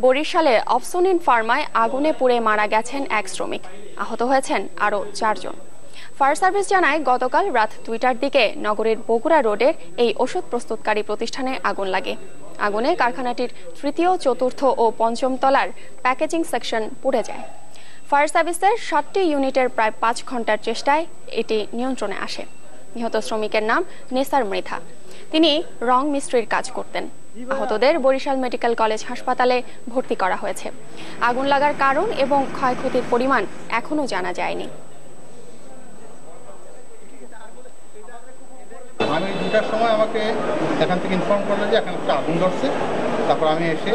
বরিশালে অপসোনিন ফার্মায় আগুনে পুড়ে মারা গেছেন এক শ্রমিক, আহত হয়েছেন আরও 4 জন। ফায়ার সার্ভিস জানায় গতকাল রাত 2টার দিকে নগরের বগুড়া রোডের এই ওষুধ প্রস্তুতকারী প্রতিষ্ঠানে আগুন লাগে। আগুনে কারখানাটির তৃতীয়, চতুর্থ ও পঞ্চম তলার প্যাকেজিং সেকশন পুড়ে যায়। ফায়ার সার্ভিসের 7টি ইউনিটের প্রায় 5 ঘন্টার চেষ্টায় এটি নিয়ন্ত্রণে আসে। নিহত শ্রমিকের নাম নেসার মৃধা, তিনি রং মিস্ত্রির কাজ করতেন। আহতদের বরিশাল মেডিকেল কলেজ হাসপাতালে ভর্তি করা হয়েছে। আগুন লাগার কারণ এবং ক্ষয়ক্ষতির পরিমাণ এখনো জানা যায়নি। আমি 2টার সময় আমাকে এখান থেকে ইনফর্ম করলো যে এখানে একটা আগুন ধরছে। তারপর আমি এসে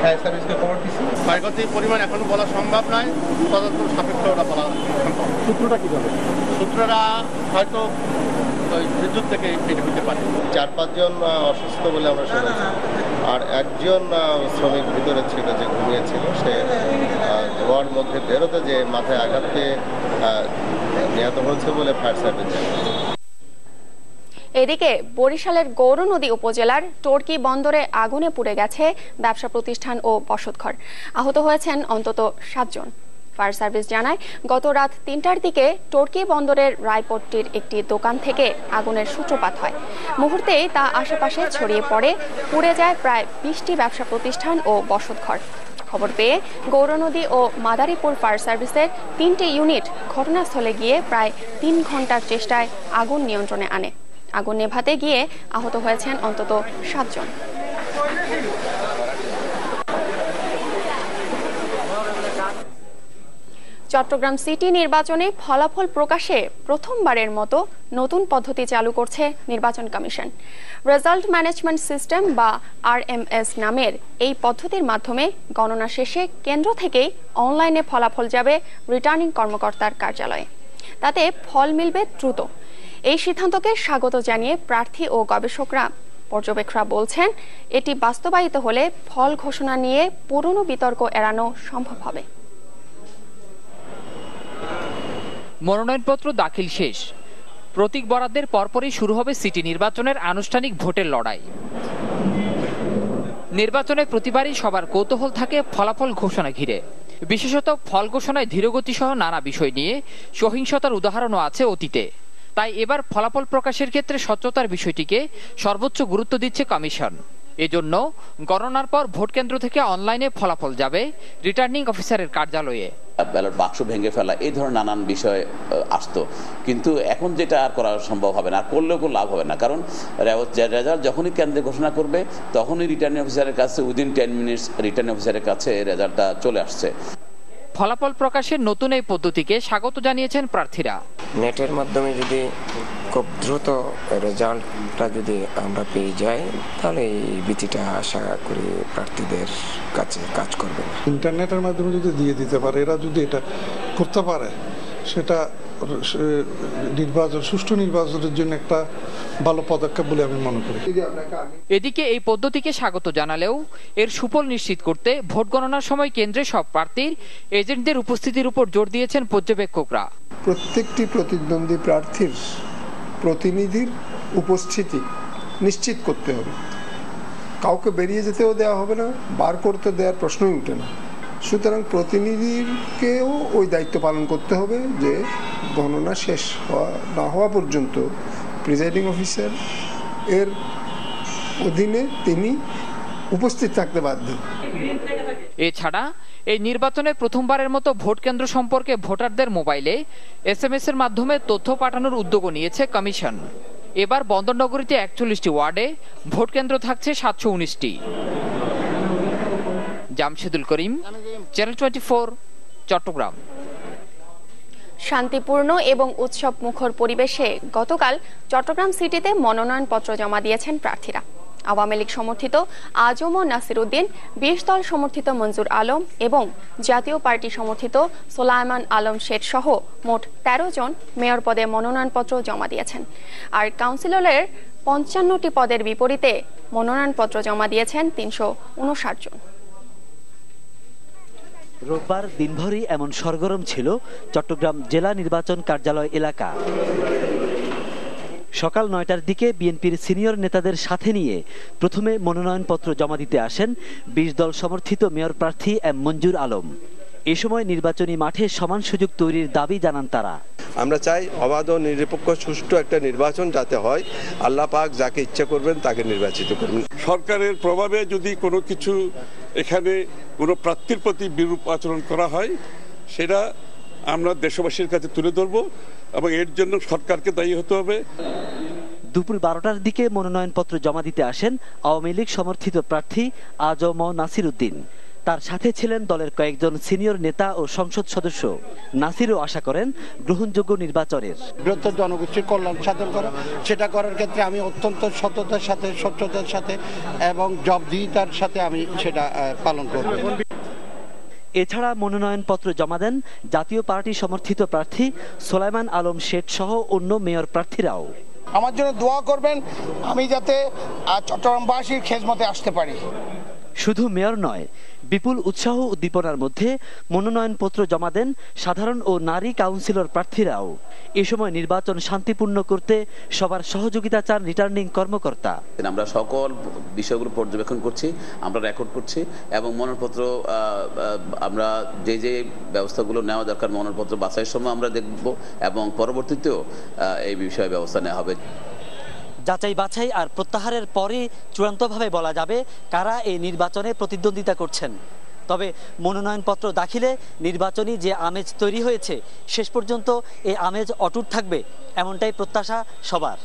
ফায়ার সার্ভিসকে খবর দিচ্ছি। ক্ষয়ক্ষতির পরিমাণ এখনো বলা সম্ভব নয়, তদন্ত সাপেক্ষ ওটা বলা সম্ভব। সূত্রটা কী হবে? সূত্রটা হয়তো বিদ্যুৎ থেকে এটা হতে পারে। 4-5 জন অসুস্থ বলে আমরা শুনেছি, আর একজন শ্রমিক ভিতরে ছিল যে ঘুমিয়েছিল, সে ধোঁয়ার মধ্যে বেরোতে যে মাথায় আঘাত পেয়ে নিহত হয়েছে বলে ফায়ার সার্ভিস জানিয়েছে। এদিকে বরিশালের গৌরনদী উপজেলার টর্কি বন্দরে আগুনে পুড়ে গেছে ব্যবসা প্রতিষ্ঠান ও বসতঘর। আহত হয়েছেন অন্তত 7 জন। ফায়ার সার্ভিস জানায় গত রাত 3টার দিকে টর্কি বন্দরের রায়পট্টির একটি দোকান থেকে আগুনের সূত্রপাত হয়। মুহূর্তেই তা আশেপাশে ছড়িয়ে পড়ে, পুড়ে যায় প্রায় 20টি ব্যবসা প্রতিষ্ঠান ও বসতঘর। খবর পেয়ে গৌরনদী ও মাদারীপুর ফায়ার সার্ভিসের 3টি ইউনিট ঘটনাস্থলে গিয়ে প্রায় 3 ঘন্টার চেষ্টায় আগুন নিয়ন্ত্রণে আনে। আগুন নেভাতে গিয়ে আহত হয়েছেন অন্তত 7 জন। চট্টগ্রাম সিটি নির্বাচনে ফলাফল প্রকাশে প্রথমবারের মতো নতুন পদ্ধতি চালু করছে নির্বাচন কমিশন। রেজাল্ট ম্যানেজমেন্ট সিস্টেম বা RMS নামের এই পদ্ধতির মাধ্যমে গণনা শেষে কেন্দ্র থেকেই অনলাইনে ফলাফল যাবে রিটার্নিং কর্মকর্তার কার্যালয়ে। তাতে ফল মিলবে দ্রুত। এই সিদ্ধান্তকে স্বাগত জানিয়ে প্রার্থী ও পর্যবেক্ষকরা বলছেন, এটি বাস্তবায়িত হলে ফল ঘোষণা নিয়ে পুরনো বিতর্ক এড়ানো সম্ভব হবে। মনোনয়নপত্র দাখিল শেষ, প্রতীক বরাদ্দের পরপরই শুরু হবে সিটি নির্বাচনের আনুষ্ঠানিক ভোটের লড়াই। নির্বাচনে প্রতিবারই সবার কৌতূহল থাকে ফলাফল ঘোষণা ঘিরে, বিশেষত ফল ঘোষণায় ধীরগতি সহ নানা বিষয় নিয়ে সহিংসতার উদাহরণও আছে অতীতে। তাই এবার ফলাফল প্রকাশের ক্ষেত্রে স্বচ্ছতার বিষয়টিকে সর্বোচ্চ গুরুত্ব দিচ্ছে কমিশন। এজন্য গণনার পর ভোট কেন্দ্র থেকে অনলাইনে ফলাফল যাবে রিটার্নিং অফিসারের কার্যালয়ে। ব্যালট বাক্স ভেঙে ফেলা, এই ধরনের নানান বিষয় আসতো, কিন্তু এখন যেটা আর করা সম্ভব হবে না, করলেও কোনো লাভ হবে না। কারণ রেজাল্ট যখনই কেন্দ্রে ঘোষণা করবে তখনই রিটার্নিং অফিসারের কাছে উইদিন 10 মিনিটস রিটার্নিং অফিসারের কাছে রেজাল্টটা চলে আসছে। ফলাফল প্রকাশের নতুন এই পদ্ধতিকে স্বাগত জানিয়েছেন প্রার্থীরা। নেটের মাধ্যমে যদি খুব দ্রুত রেজাল্টটা যদি আমরা পেয়ে যাই, তাহলে এই ভীতিটা আশা করি প্রার্থীদের কাছে কাজ করবে। ইন্টারনেটের মাধ্যমে যদি দিয়ে দিতে পারে, এরা যদি এটা করতে পারে, সেটা সুষ্ঠু নির্বাচনের জন্য একটা ভালো পদক্ষেপ বলে আমি মনে করি। এদিকে এই পদ্ধতিকে স্বাগত জানালেও এর সুফল নিশ্চিত করতে ভোট গণনার সময় কেন্দ্রে সব প্রার্থীর এজেন্টদের উপস্থিতির উপর জোর দিয়েছেন পর্যবেক্ষকরা। প্রত্যেকটি প্রতিদ্বন্দ্বী প্রার্থীর প্রতিনিধির উপস্থিতি নিশ্চিত করতে হবে। কাউকে বেরিয়ে যেতেও দেওয়া হবে না, বার করতে দেওয়ার প্রশ্নই উঠে না। সুতরাং প্রতিনিধিকেও ওই দায়িত্ব পালন করতে হবে যে গণনা শেষ না হওয়া পর্যন্ত প্রিজাইডিং অফিসার এর অধীনে তিনি উপস্থিত থাকতে বাধ্য। এছাড়া এই নির্বাচনে প্রথমবারের মতো ভোট কেন্দ্র সম্পর্কে ভোটারদের মোবাইলে SMS এর মাধ্যমে তথ্য পাঠানোর উদ্যোগ নিয়েছে কমিশন। এবার বন্দরনগরীতে 41টি ওয়ার্ডে ভোট কেন্দ্র থাকছে 719টি। জামশেদুল করিম, চ্যানেল 24, চট্টগ্রাম। শান্তিপূর্ণ এবং উৎসব মুখর পরিবেশে গতকাল চট্টগ্রাম সিটিতে মনোনয়নপত্র জমা দিয়েছেন প্রার্থীরা। আওয়ামী লীগ সমর্থিত আজম ও নাসির উদ্দিন, 20 দল সমর্থিত মঞ্জুর আলম এবং জাতীয় পার্টি সমর্থিত সোলায়মান আলম শেঠ সহ মোট 13 জন মেয়র পদে মনোনয়নপত্র জমা দিয়েছেন। আর কাউন্সিলরের 55টি পদের বিপরীতে মনোনয়নপত্র জমা দিয়েছেন 359 জন। রোববার দিনভরই এমন সরগরম ছিল চট্টগ্রাম জেলা নির্বাচন কার্যালয় এলাকা। সকাল 9টার দিকে বিএনপির সিনিয়র নেতাদের সাথে নিয়ে প্রথমে মনোনয়নপত্র জমা দিতে আসেন 20 দল সমর্থিত মেয়র প্রার্থী এম মঞ্জুর আলম। এ সময় নির্বাচনী মাঠে সমান সুযোগ তৈরির দাবি জানান তারা। আমরা চাই অবাধ ও নিরপেক্ষ সুষ্ঠু একটা নির্বাচন যাতে হয়, আল্লাহ পাক যাকে ইচ্ছা করবেন তাকে নির্বাচিত করবেন। সরকারের প্রভাবে যদি কোনো কিছু এখানে কোনো প্রার্থীর প্রতি বিরূপ আচরণ করা হয় সেটা আমরা দেশবাসীর কাছে তুলে ধরব এবং এর জন্য সরকারকে দায়ী হতে হবে। দুপুর 12টার দিকে মনোনয়নপত্র জমা দিতে আসেন আওয়ামী লীগ সমর্থিত প্রার্থী আজম নাসির উদ্দিন। তার সাথে ছিলেন দলের কয়েকজন সিনিয়র নেতা ও সংসদ সদস্য। নাসিরও আশা করেন গ্রহণযোগ্য নির্বাচনের। বৃহত্তর জনগোষ্ঠীর কল্যাণ সাধন করা, সেটা করার ক্ষেত্রে আমি অত্যন্ত সততার সাথে, স্বচ্ছতার সাথে এবং জবাবদিহিতার সাথে আমি সেটা পালন করব। এছাড়া মনোনয়নপত্র জমা দেন জাতীয় পার্টি সমর্থিত প্রার্থী সোলাইমান আলম শেঠ সহ অন্য মেয়র প্রার্থীরাও। আমার জন্য দোয়া করবেন আমি যাতে চট্টগ্রামবাসীর খেদমতে আসতে পারি। শুধু মেয়র নয়, বিপুল উৎসাহ উদ্দীপনার মধ্যে মনোনয়নপত্র জমা দেন সাধারণ ও নারী কাউন্সিলর প্রার্থীরাও। এ সময় নির্বাচন শান্তিপূর্ণ করতে সবার সহযোগিতা চান রিটার্নিং কর্মকর্তা। আমরা সকল বিষয়গুলো পর্যবেক্ষণ করছি, আমরা রেকর্ড করছি এবং মনোনয়নপত্র আমরা যে ব্যবস্থাগুলো নেওয়া দরকার মনোনয়নপত্র বাছাইয়ের সময় আমরা দেখব এবং পরবর্তীতেও এই বিষয়ে ব্যবস্থা নেওয়া হবে। যাচাই বাছাই আর প্রত্যাহারের পরে চূড়ান্তভাবে বলা যাবে কারা এই নির্বাচনে প্রতিদ্বন্দ্বিতা করছেন। তবে মনোনয়নপত্র দাখিলে নির্বাচনী যে আমেজ তৈরি হয়েছে শেষ পর্যন্ত এই আমেজ অটুট থাকবে এমনটাই প্রত্যাশা সবার।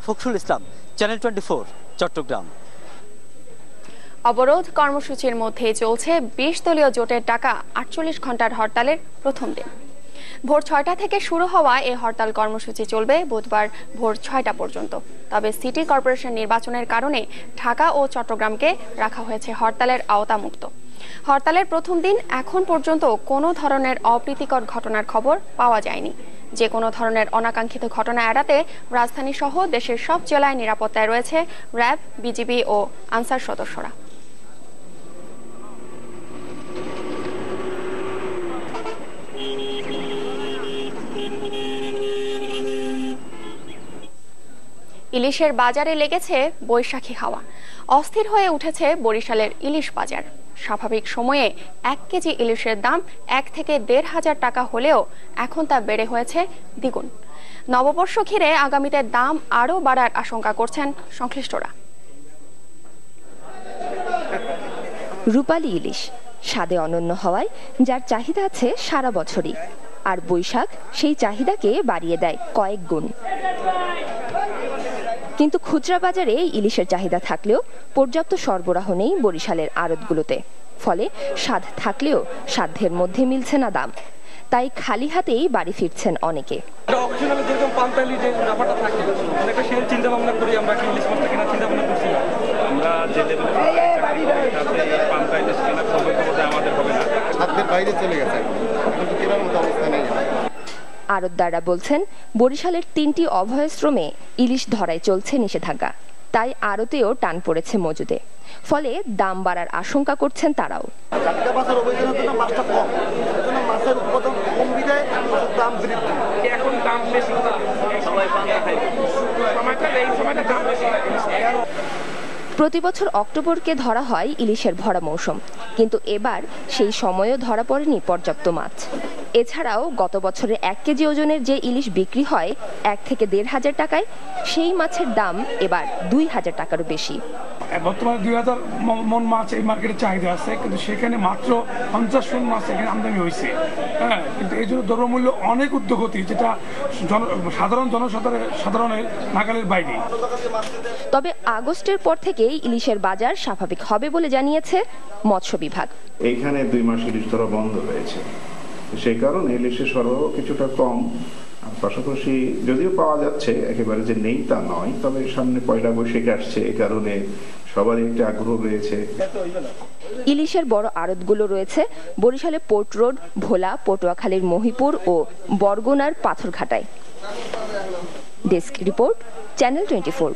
ফখরুল ইসলাম, চ্যানেল 24, চট্টগ্রাম। অবরোধ কর্মসূচির মধ্যে চলছে 20 দলীয় জোটের ডাকা 48 ঘন্টার হরতালের প্রথম দিন। ভোর 6টা থেকে শুরু হওয়া এই হরতাল কর্মসূচি চলবে বুধবার ভোর 6টা পর্যন্ত। তবে সিটি কর্পোরেশন নির্বাচনের কারণে ঢাকা ও চট্টগ্রামকে রাখা হয়েছে হরতালের আওতামুক্ত। হরতালের প্রথম দিন এখন পর্যন্ত কোনো ধরনের অপ্রীতিকর ঘটনার খবর পাওয়া যায়নি। যে কোনো ধরনের অনাকাঙ্ক্ষিত ঘটনা এড়াতে রাজধানী সহ দেশের সব জেলায় নিরাপত্তায় রয়েছে র্যাব, বিজিবি ও আনসার সদস্যরা। ইলিশের বাজারে লেগেছে বৈশাখী হাওয়া। অস্থির হয়ে উঠেছে বরিশালের ইলিশ বাজার। স্বাভাবিক সময়ে 1 কেজি ইলিশের দাম 1 থেকে 1,500 টাকা হলেও এখন তা বেড়ে হয়েছে দ্বিগুণ। নববর্ষ ঘিরে আগামীতে দাম আরও বাড়ার আশঙ্কা করছেন সংশ্লিষ্টরা। রূপালী ইলিশ স্বাদে অনন্য হওয়ায় যার চাহিদা আছে সারা বছরই, আর বৈশাখ সেই চাহিদাকে বাড়িয়ে দেয় কয়েক গুণ। কিন্তু খুচরা বাজারে ইলিশের চাহিদা থাকলেও পর্যাপ্ত সরবরাহ নেই বরিশালের আড়তগুলোতে। ফলে স্বাদ থাকলেও সাধ্যের মধ্যে মিলছে না দাম। তাই খালি হাতেই বাড়ি ফিরছেন অনেকে। আড়তদাররা বলছেন বরিশালের 3টি অভয়াশ্রমে ইলিশ ধরায় চলছে নিষেধাজ্ঞা, তাই আড়তেও টান পড়েছে মজুদে। ফলে দাম বাড়ার আশঙ্কা করছেন তারাও। প্রতি বছর অক্টোবরকে ধরা হয় ইলিশের ভরা মৌসুম, কিন্তু এবার সেই সময়েও ধরা পড়েনি পর্যাপ্ত মাছ। এছাড়াও গত বছরে 1 কেজি ওজনের যে ইলিশ বিক্রি হয় 1 থেকে 1,500 টাকায়, সেই মাছের দাম এবার 2,000 টাকারও বেশি। বর্তমানে 2,000 মন মাছ এই মার্কেটে চাহিদা আছে, কিন্তু সেখানে মাত্র 50 মন মাছ এখানে আমদানি হয়েছে। হ্যাঁ, কিন্তু এই জন্য দ্রব্যমূল্য অনেক ঊর্ধ্বগতি, যেটা সাধারণ জনসাধারণের নাগালের বাইরে। তবে আগস্টের পর থেকেই ইলিশের বাজার স্বাভাবিক হবে বলে জানিয়েছে মৎস্য বিভাগ। এইখানে 2 মাস ইলিশ ধরা বন্ধ রয়েছে, সেই কারণে ইলিশের সরবরাহ কিছুটা কম। পাশাপাশি যদিও পাওয়া যাচ্ছে, একেবারে যে নেই তা নয়, তবে সামনে পয়লা বৈশাখ আসছে, এই কারণে সবারই একটা আগ্রহ রয়েছে। ইলিশের বড় আড়তগুলো রয়েছে বরিশালে পোর্ট রোড, ভোলা, পটুয়াখালীর মহিপুর ও বরগুনার পাথরঘাটায়। Desk report, channel 24।